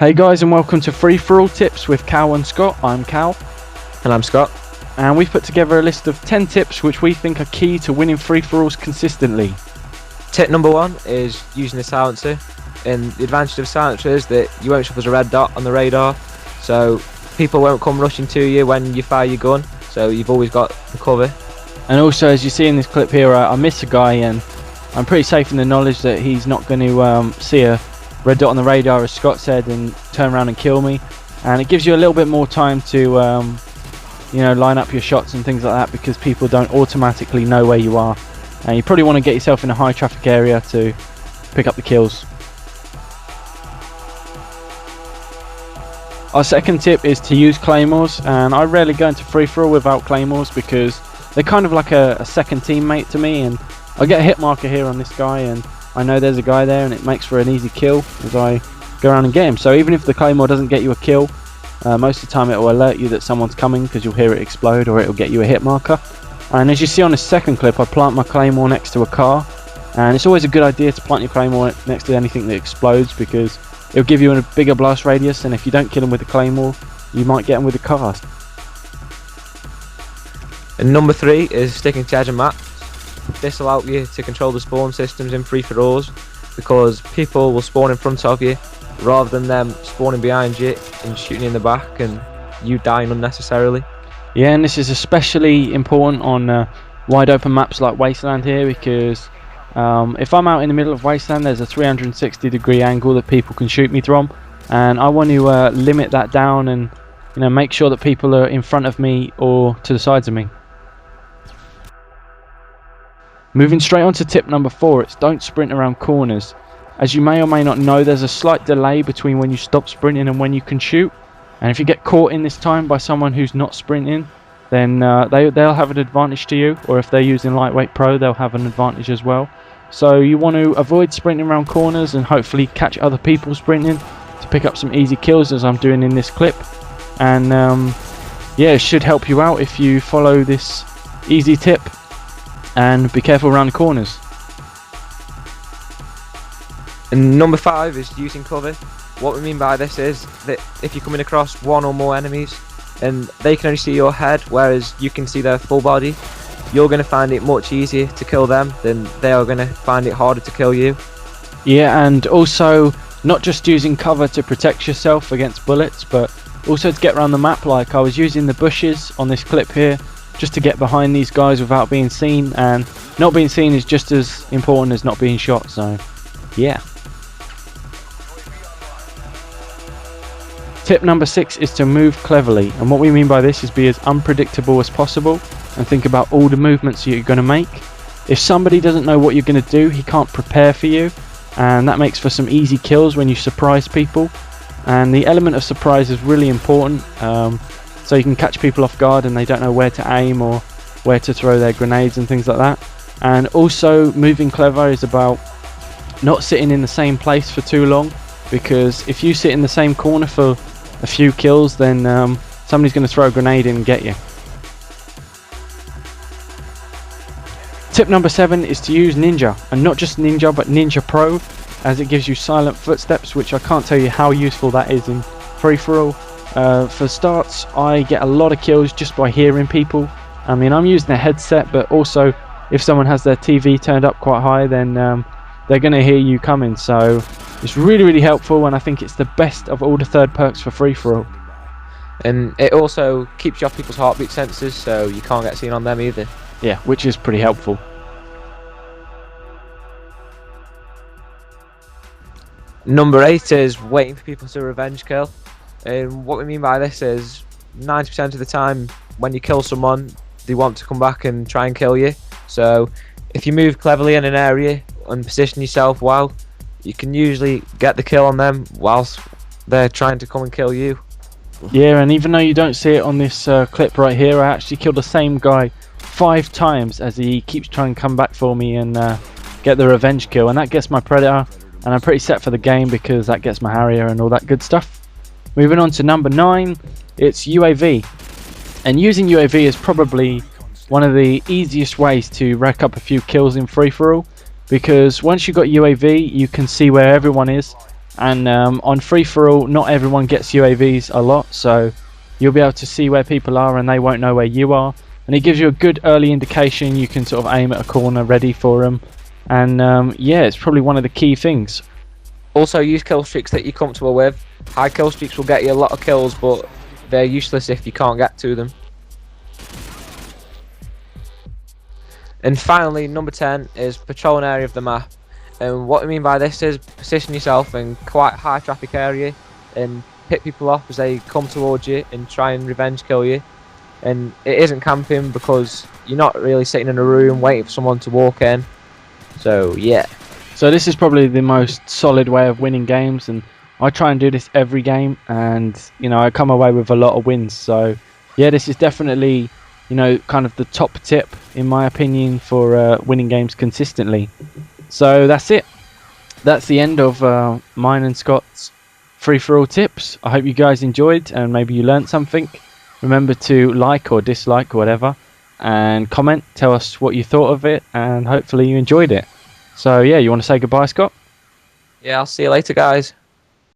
Hey guys, and welcome to Free For All Tips with Cal and Scott. I'm Cal. And I'm Scott. And we've put together a list of 10 tips which we think are key to winning free for alls consistently. Tip number 1 is using a silencer. And the advantage of a silencer is that you won't show up as a red dot on the radar, so people won't come rushing to you when you fire your gun, so you've always got the cover. And also, as you see in this clip here, I miss a guy and I'm pretty safe in the knowledge that he's not going to see a red dot on the radar, as Scott said, and turn around and kill me. And it gives you a little bit more time to line up your shots and things like that, because people don't automatically know where you are, and you probably want to get yourself in a high traffic area to pick up the kills. Our second tip is to use claymores, and I rarely go into free for all without claymores because they're kind of like a second teammate to me, and I get a hit marker here on this guy and I know there's a guy there, and it makes for an easy kill as I go around and get him. So even if the claymore doesn't get you a kill, most of the time it will alert you that someone's coming because you'll hear it explode, or it will get you a hit marker. And as you see on this second clip, I plant my claymore next to a car, and it's always a good idea to plant your claymore next to anything that explodes because it'll give you a bigger blast radius, and if you don't kill them with the claymore, you might get them with the car. And number 3 is sticking to edge and maps. This will allow you to control the spawn systems in free for alls, because people will spawn in front of you rather than them spawning behind you and shooting in the back and you dying unnecessarily. Yeah, and this is especially important on wide open maps like Wasteland here, because if I'm out in the middle of Wasteland, there's a 360-degree angle that people can shoot me from, and I want to limit that down and make sure that people are in front of me or to the sides of me. Moving straight on to tip number 4, it's don't sprint around corners. As you may or may not know, there's a slight delay between when you stop sprinting and when you can shoot, and if you get caught in this time by someone who's not sprinting, then they'll have an advantage to you, or if they're using Lightweight Pro, they'll have an advantage as well. So you want to avoid sprinting around corners and hopefully catch other people sprinting to pick up some easy kills, as I'm doing in this clip. And it should help you out if you follow this easy tip and be careful around the corners. And number 5 is using cover. What we mean by this is that if you're coming across one or more enemies and they can only see your head, whereas you can see their full body, you're going to find it much easier to kill them than they are going to find it harder to kill you. Yeah, and also not just using cover to protect yourself against bullets, but also to get around the map. Like I was using the bushes on this clip here just to get behind these guys without being seen, and not being seen is just as important as not being shot, so yeah. Tip number 6 is to move cleverly, and what we mean by this is be as unpredictable as possible and think about all the movements you're going to make. If somebody doesn't know what you're going to do, he can't prepare for you, and that makes for some easy kills when you surprise people. And the element of surprise is really important, so you can catch people off guard and they don't know where to aim or where to throw their grenades and things like that. And also, moving clever is about not sitting in the same place for too long, because if you sit in the same corner for a few kills, then somebody's going to throw a grenade in and get you. Tip number 7 is to use Ninja, and not just Ninja but Ninja Pro, as it gives you silent footsteps, which I can't tell you how useful that is in free for all. For starts, I get a lot of kills just by hearing people. I mean, I'm using a headset, but also if someone has their TV turned up quite high, then they're going to hear you coming. So it's really helpful, and I think it's the best of all the third perks for free for all. And it also keeps you off people's heartbeat sensors, so you can't get seen on them either. Yeah, which is pretty helpful. Number 8 is waiting for people to revenge kill. And what we mean by this is 90% of the time when you kill someone, they want to come back and try and kill you. So if you move cleverly in an area and position yourself well, you can usually get the kill on them whilst they're trying to come and kill you. Yeah, and even though you don't see it on this clip right here, I actually killed the same guy 5 times as he keeps trying to come back for me and get the revenge kill, and that gets my Predator, and I'm pretty set for the game because that gets my Harrier and all that good stuff. Moving on to number 9, it's UAV. And using UAV is probably one of the easiest ways to rack up a few kills in free-for-all, because once you've got UAV, you can see where everyone is, And on free for all, not everyone gets UAVs a lot, so you'll be able to see where people are and they won't know where you are. And it gives you a good early indication. You can sort of aim at a corner ready for them. And yeah, it's probably one of the key things. Also, use kill streaks that you're comfortable with. High kill streaks will get you a lot of kills, but they're useless if you can't get to them. And finally, number 10 is patrol an area of the map. And what I mean by this is position yourself in quite high traffic area and pick people off as they come towards you and try and revenge kill you. And it isn't camping because you're not really sitting in a room waiting for someone to walk in. So yeah. So this is probably the most solid way of winning games, and I try and do this every game, and you know, I come away with a lot of wins. So yeah, this is definitely, you know, kind of the top tip in my opinion for winning games consistently. So that's it. That's the end of mine and Scott's free-for-all tips. I hope you guys enjoyed and maybe you learned something. Remember to like or dislike or whatever, and comment, tell us what you thought of it, and hopefully you enjoyed it. So yeah, you want to say goodbye, Scott? Yeah, I'll see you later, guys.